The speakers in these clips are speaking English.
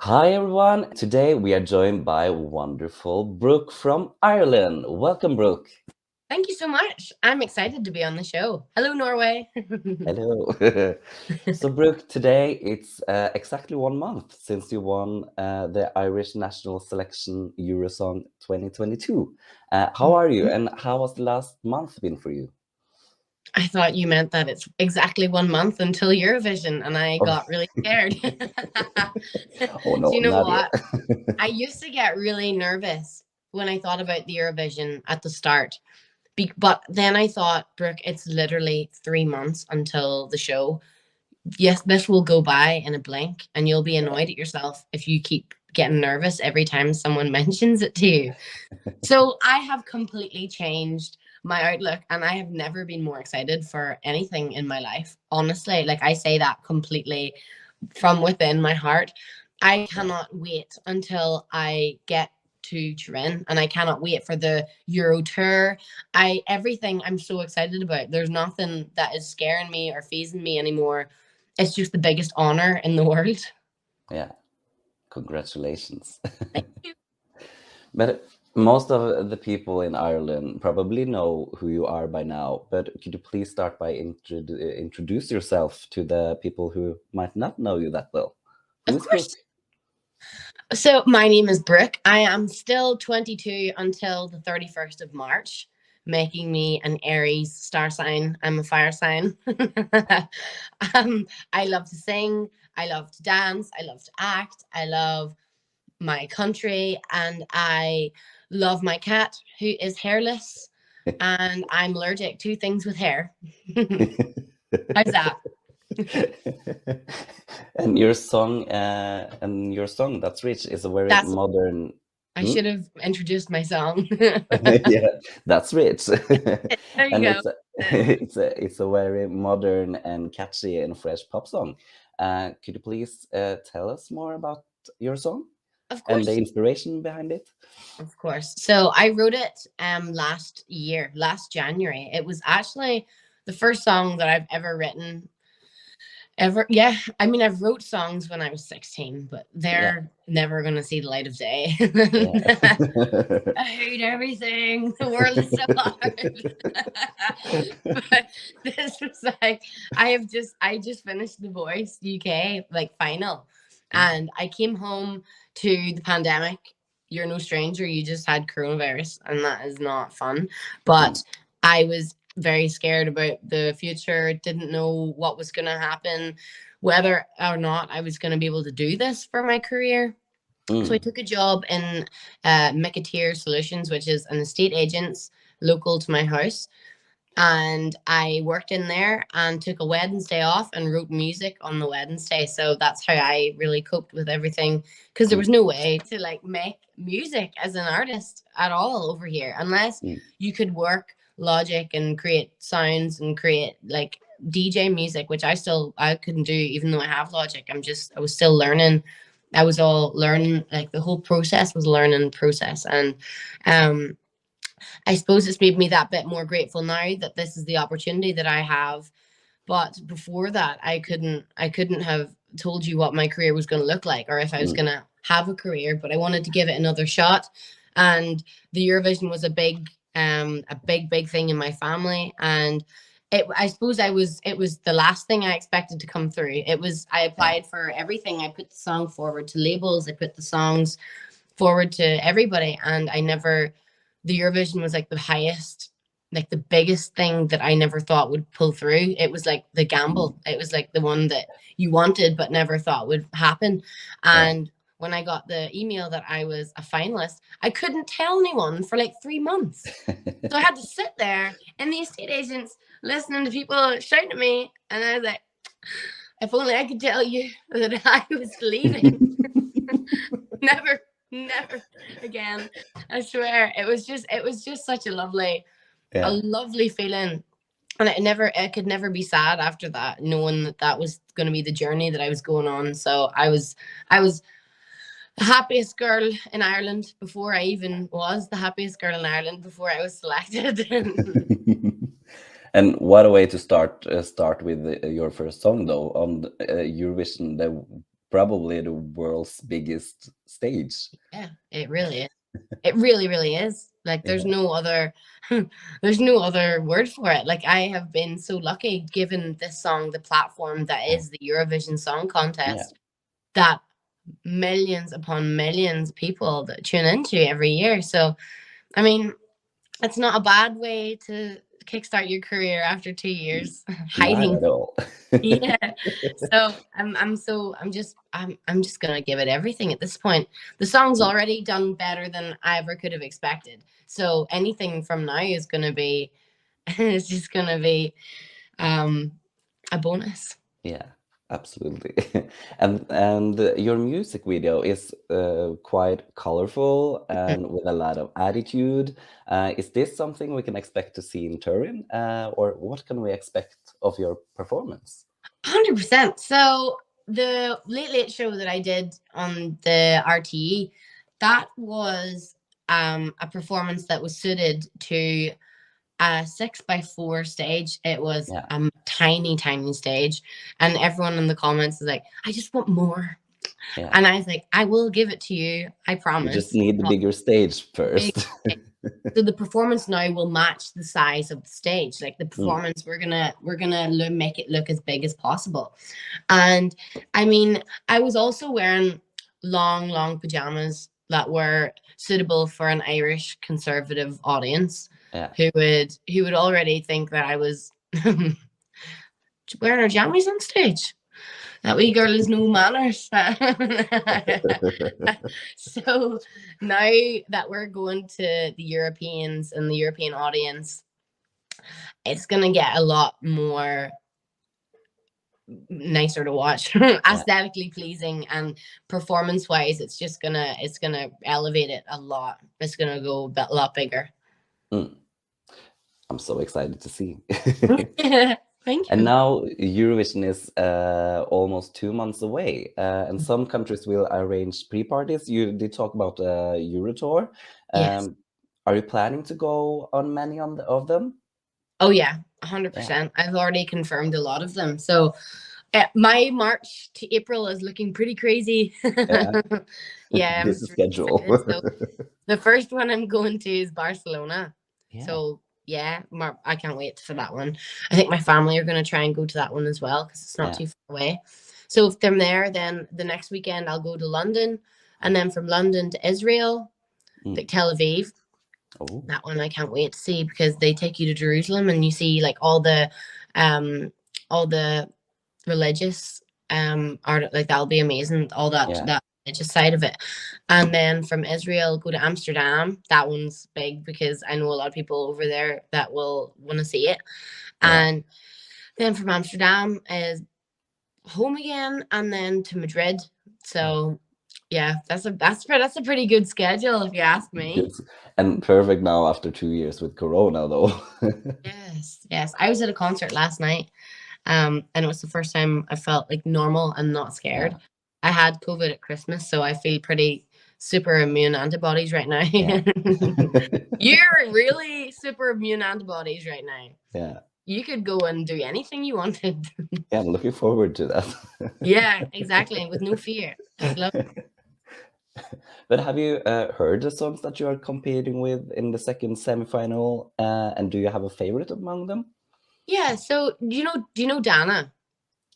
Hi everyone. Today we are joined by wonderful Brooke from Ireland. Welcome, Brooke. Thank you so much. I'm excited to be on the show. Hello, Norway. Hello. So, Brooke, today it's exactly 1 month since you won the Irish National Selection Eurosong 2022. How are you, and how has the last month been for you? I thought you meant that it's exactly 1 month until Eurovision, and I Oh, got really scared. oh Do no, you know Nadia. what? I used to get really nervous when I thought about the Eurovision at the start. But then I thought, Brooke, it's literally 3 months until the show. Yes, this will go by in a blink, and you'll be annoyed at yourself if you keep getting nervous every time someone mentions it to you. So I have completely changed my outlook, and I have never been more excited for anything in my life. Honestly, like I say that completely from within my heart. I Yeah. cannot wait until I get to Turin, and I cannot wait for the Euro tour. I everything I'm so excited about. There's nothing that is scaring me or phasing me anymore. It's just the biggest honor in the world. Yeah. Congratulations. Thank you. But most of the people in Ireland probably know who you are by now. But could you please start by introduce yourself to the people who might not know you that well? Who Of is Brooke? course. So my name is Brooke. I am still 22 until the 31st of March, making me an Aries star sign. I'm a fire sign. I love to sing. I love to dance. I love to act. I love my country, and I love my cat who is hairless. And I'm allergic to things with hair. How's that? and your song "That's Rich" is a very That's. modern. I Hmm? should have introduced my song. Yeah, that's rich. There you And go. it's a very modern and catchy and fresh pop song. Could you please tell us more about your song Of and the course. inspiration behind it? Of course. So I wrote it last year, last January. It was actually the first song that I've ever written ever. Yeah, I mean I've wrote songs when I was 16, but Yeah, they're never going to see the light of day. yeah. I hate everything. The world is so hard. But this was like I just finished The Voice UK like final, Mm, and I came home to the pandemic. You're no stranger. You just had coronavirus, and that is not fun. mm, But I was very scared about the future. Didn't know what was going to happen, whether or not I was going to be able to do this for my career. So I mm. took a job in Micketeer Solutions, which is an estate agent's local to my house. And I worked in there and took a Wednesday off and wrote music on the Wednesday. So that's how I really coped with everything, because there Mm, was no way to like make music as an artist at all over here unless mm. you could work Logic and create sounds and create like DJ music, which I couldn't do even though I have Logic. I was still learning. I was all learning, like the whole process was learning process. And um I suppose it's made me that bit more grateful now that this is the opportunity that I have. But before that, I couldn't have told you what my career was going to look like or if I was Mm. going to have a career. But I wanted to give it another shot, and the Eurovision was a big thing in my family. And I suppose it was the last thing I expected to come through. I Yeah. applied for everything. I put the song forward to labels. I put the songs forward to everybody, and I never the Eurovision was like the highest, like the biggest thing that I never thought would pull through. It was like the Mm. gamble. It was like the one that you wanted but never thought would happen. Yeah. And when I got the email that I was a finalist, I couldn't tell anyone for like 3 months. So I had to sit there in the estate agents listening to people shouting at me, and I was like, if only I could tell you that I was leaving. Never, never again. I swear. It was just such a Yeah. lovely feeling. And I could never be sad after that, knowing that that was going to be the journey that I was going on. So I was the happiest girl in Ireland before I even was the happiest girl in Ireland before I was selected. And what a way to start with your first song though on Eurovision. probably the world's biggest stage. Yeah, it really is. It really, really is. Like there's Yeah, no other there's no other word for it. Like I have been so lucky given this song the platform that is the Eurovision Song yeah, Contest, that millions upon millions of people that tune into every year. So I mean, it's not a bad way to kickstart your career after 2 years not hiding. at all. Yeah. So I'm just gonna give it everything at this point. The song's already done better than I ever could have expected. So anything from now is gonna be it's just gonna be um a bonus. Yeah, absolutely. And your music video is quite colorful and with a lot of attitude. Is this something we can expect to see in Turin, or what can we expect of your performance? 100%. So the Late Late Show that I did on the RTE, that was a performance that was suited to a 6x4 stage. It was Yeah, a tiny, tiny stage, and everyone in the comments is like, "I just want more," yeah. and I was like, "I will give it to you. I You just promise." need the bigger stage Big first. stage. So the performance now will match the size of the stage. Like the Mm, performance, we're gonna make it look as big as possible. And I mean, I was also wearing long, long pajamas that were suitable for an Irish conservative audience yeah. who would already think that I was wearing her jammies on stage. That wee girl has no manners. So now that we're going to the Europeans and the European audience, it's gonna get a lot more nicer to watch, Yeah. aesthetically pleasing, and performance wise, it's gonna elevate it a lot. It's gonna go a lot bigger. Mm, I'm so excited to see. Thank And you. now Eurovision is almost 2 months away, and some countries will arrange pre-parties. You did talk about Eurotour. Yes. Are you planning to go on many of them? Oh yeah, Yeah, 100%. I've already confirmed a lot of them. So my March to April is looking pretty crazy. yeah. Yeah, I'm Busy just really schedule. excited. So the first one I'm going to is Barcelona. Yeah, So yeah, I can't wait for that one. I think my family are going to try and go to that one as well because it's not yeah. too far away. So if they're there, then the next weekend I'll go to London, and then from London to Israel, Mm. like Tel Aviv. Oh, That one I can't wait to see because they take you to Jerusalem and you see like um all the religious art, like that'll be amazing, all yeah, that religious side of it. And then from Israel go to Amsterdam. That one's big because I know a lot of people over there that will want to see it. yeah. And then from Amsterdam is home again and then to Madrid. So yeah, that's a pretty good schedule if you ask me. Good. And perfect now after 2 years with Corona, though. Yes, yes. I was at a concert last night, and it was the first time I felt like normal and not scared. Yeah, I had COVID at Christmas, so I feel pretty super immune antibodies right now. yeah. You're really super immune antibodies right now. Yeah, You could go and do anything you wanted. yeah. I'm looking forward to that. Yeah, exactly, with no fear. Just love. But have you heard the songs that you are competing with in the second semifinal? And do you have a favorite among them? Yeah. So do you know Dana?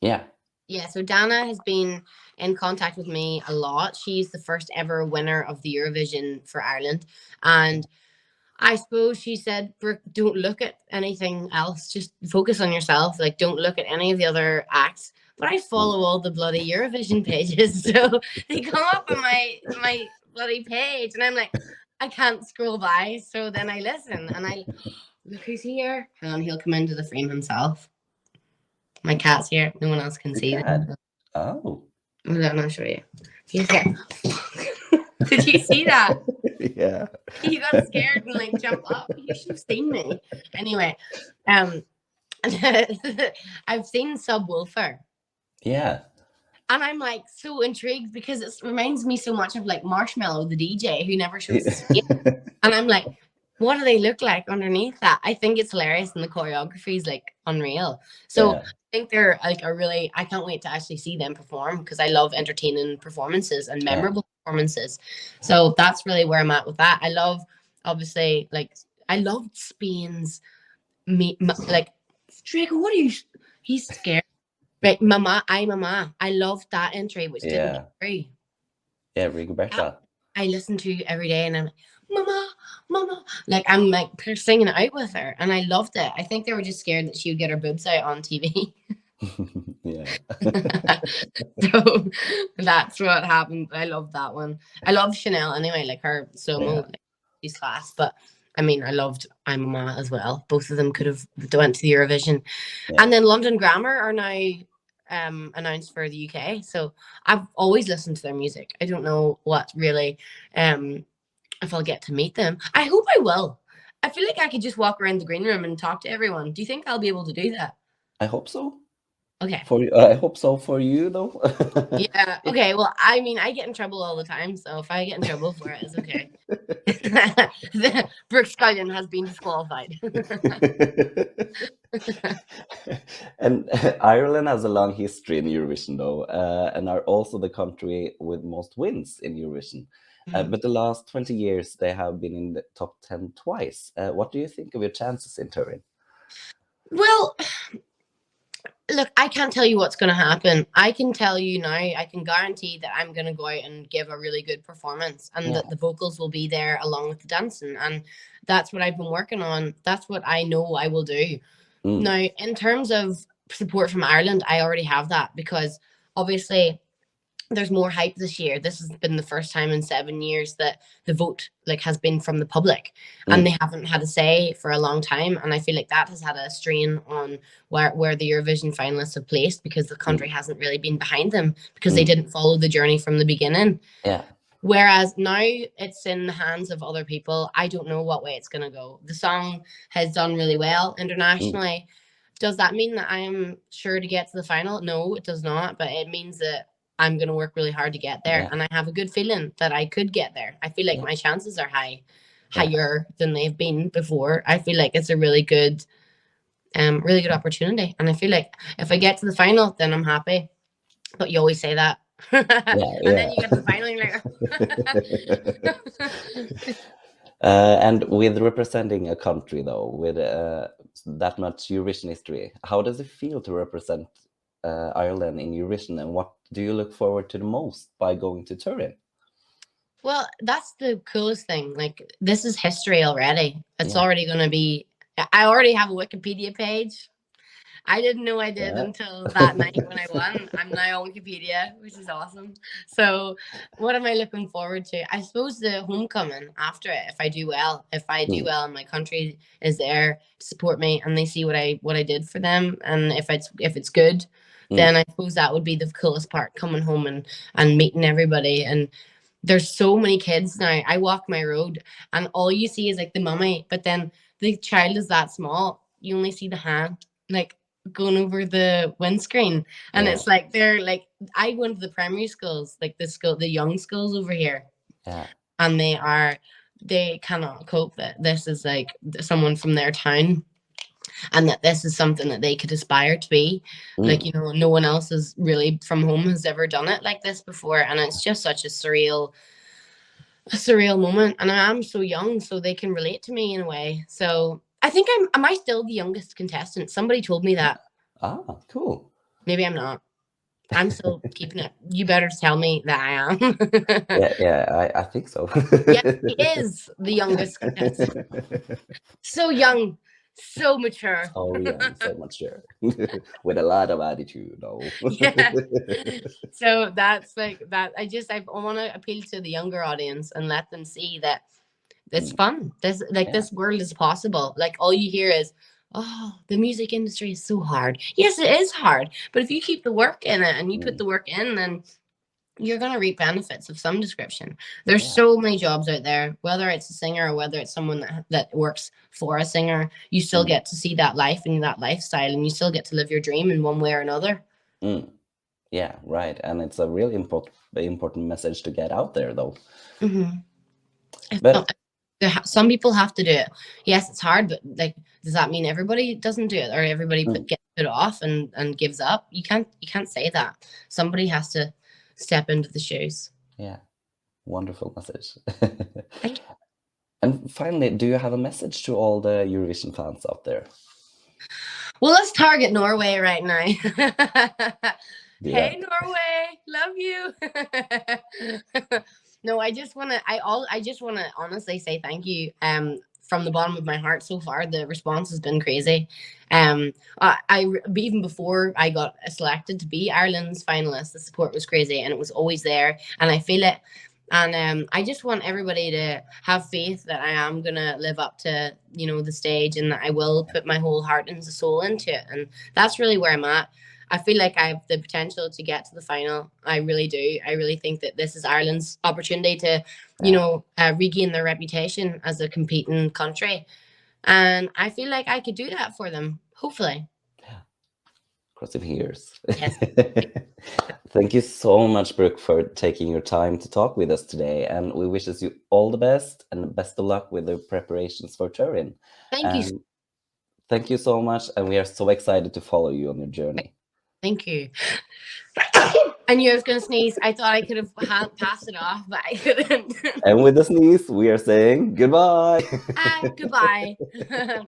Yeah, Yeah, so Dana has been in contact with me a lot. She's the first ever winner of the Eurovision for Ireland. And I suppose she said, Brooke, don't look at anything else. Just focus on yourself. Like, don't look at any of the other acts. But I mm, follow all the bloody Eurovision pages. So they come up on my bloody page. And I'm like, I can't scroll by. So then I listen and I look who's here. And he'll come into the frame himself. My cat's here. No one else can the see cat. them. Oh, I'm gonna show you. He's get. Did you see that? yeah, He got scared and like jumped up. You should have seen me. Anyway, um, I've seen Subwoofer, yeah, and I'm like so intrigued because it reminds me so much of like Marshmallow, the DJ who never shows his face. And I'm like, what do they look like underneath that? I think it's hilarious, and the choreography is like unreal. So yeah. think they're like a really, I can't wait to actually see them perform because I love entertaining performances and memorable performances. So that's really where I'm at with that. I love, obviously, like, I loved Spain's, like, Draco, what are you, he's scared. Right, Mama, I loved that entry, which didn't get through. Yeah, Rigoberta. I listen to every day and I'm like, Mama, Mama. Like, I'm like singing it out with her. And I loved it. I think they were just scared that she would get her boobs out on TV. Yeah. So that's what happened. I love that one. I love Chanel anyway, like her solo, like, she's class. But I mean, I loved I'm a Ma as well. Both of them could have went to the Eurovision. Yeah. And then London Grammar are now announced for the UK. So I've always listened to their music. I don't know what really if I'll get to meet them. I hope I will. I feel like I could just walk around the green room and talk to everyone. Do you think I'll be able to do that? I hope so. Okay. I hope so for you, though. Yeah. Okay. Well, I mean, I get in trouble all the time, so if I get in trouble for it, it's okay. Brooke Scullion has been disqualified. And Ireland has a long history in Eurovision, though, and are also the country with most wins in Eurovision. But the last 20 years, they have been in the top 10 twice. What do you think of your chances in Turin? Well, look, I can't tell you what's going to happen. I can tell you now, I can guarantee that I'm going to go out and give a really good performance and that the vocals will be there along with the dancing. And that's what I've been working on. That's what I know I will do. Now, in terms of support from Ireland, I already have that because obviously there's more hype this year. This has been the first time in 7 years that the vote has been from the public and they haven't had a say for a long time. And I feel like that has had a strain on where the Eurovision finalists have placed because the country hasn't really been behind them because they didn't follow the journey from the beginning. Yeah. Whereas now it's in the hands of other people. I don't know what way it's going to go. The song has done really well internationally. Does that mean that I am sure to get to the final? No, it does not. But it means that I'm going to work really hard to get there. And I have a good feeling that I could get there. I feel like my chances are higher than they've been before. I feel like it's a really good opportunity. And I feel like if I get to the final, then I'm happy. But you always say that. And then you get to the final and you're like, and with representing a country, though, with that much Eurovision history, how does it feel to represent Ireland in Eurovision, and what do you look forward to the most by going to Turin? Well, that's the coolest thing. Like, this is history already. It's already going to be, I already have a Wikipedia page. I didn't know I did until that night when I won. I'm now on Wikipedia, which is awesome. So what am I looking forward to? I suppose the homecoming after it, if I do well. If I do well and my country is there to support me and they see what I did for them, and if it's good, then I suppose that would be the coolest part, coming home and meeting everybody. And there's so many kids now. I walk my road and all you see is like the mummy, but then the child is that small. You only see the hand like going over the windscreen. And it's like they're like, I go into the primary schools, like the young schools over here. And they cannot cope that this is like someone from their town. And that this is something that they could aspire to be. Like, you know, no one else is really from home has ever done it like this before. And it's just such a surreal moment. And I'm so young, so they can relate to me in a way. So I think am I still the youngest contestant? Somebody told me that. Ah, cool. Maybe I'm not. I'm still keeping it. You better tell me that I am. I think so. Yeah, he is the youngest contestant. So young. So mature. Oh yeah, so mature. With a lot of attitude, though. Yeah. So that's like that. I want to appeal to the younger audience and let them see that it's fun. This world is possible. Like, all you hear is, oh, the music industry is so hard. Yes, it is hard. But if you keep the work in it and you put the work in, then you're going to reap benefits of some description. There's so many jobs out there, whether it's a singer or whether it's someone that works for a singer, you still get to see that life and that lifestyle, and you still get to live your dream in one way or another. Yeah, right. And it's a really important message to get out there, though. But some people have to do it. Yes, it's hard, but like, does that mean everybody doesn't do it, or everybody gets put off and gives up. You can't say that. Somebody has to step into the shoes. Yeah, wonderful message. Thank you. And finally, do you have a message to all the Eurovision fans out there? Well, let's target Norway right now. Do Hey, that. Norway, love you. No, I just want to honestly say thank you. From the bottom of my heart, so far the response has been crazy. I even before I got selected to be Ireland's finalist, the support was crazy, and it was always there, and I feel it. And I just want everybody to have faith that I am gonna live up to, the stage, and that I will put my whole heart and soul into it. And that's really where I'm at. I feel like I have the potential to get to the final. I really do. I really think that this is Ireland's opportunity to, regain their reputation as a competing country. And I feel like I could do that for them, hopefully. Cross your fingers. Yes. Thank you so much, Brooke, for taking your time to talk with us today. And we wish you all the best and best of luck with the preparations for Turin. Thank you. Thank you so much. And we are so excited to follow you on your journey. Thank you. I knew I was going to sneeze. I thought I could have passed it off, but I couldn't. And with the sneeze, we are saying goodbye. Goodbye.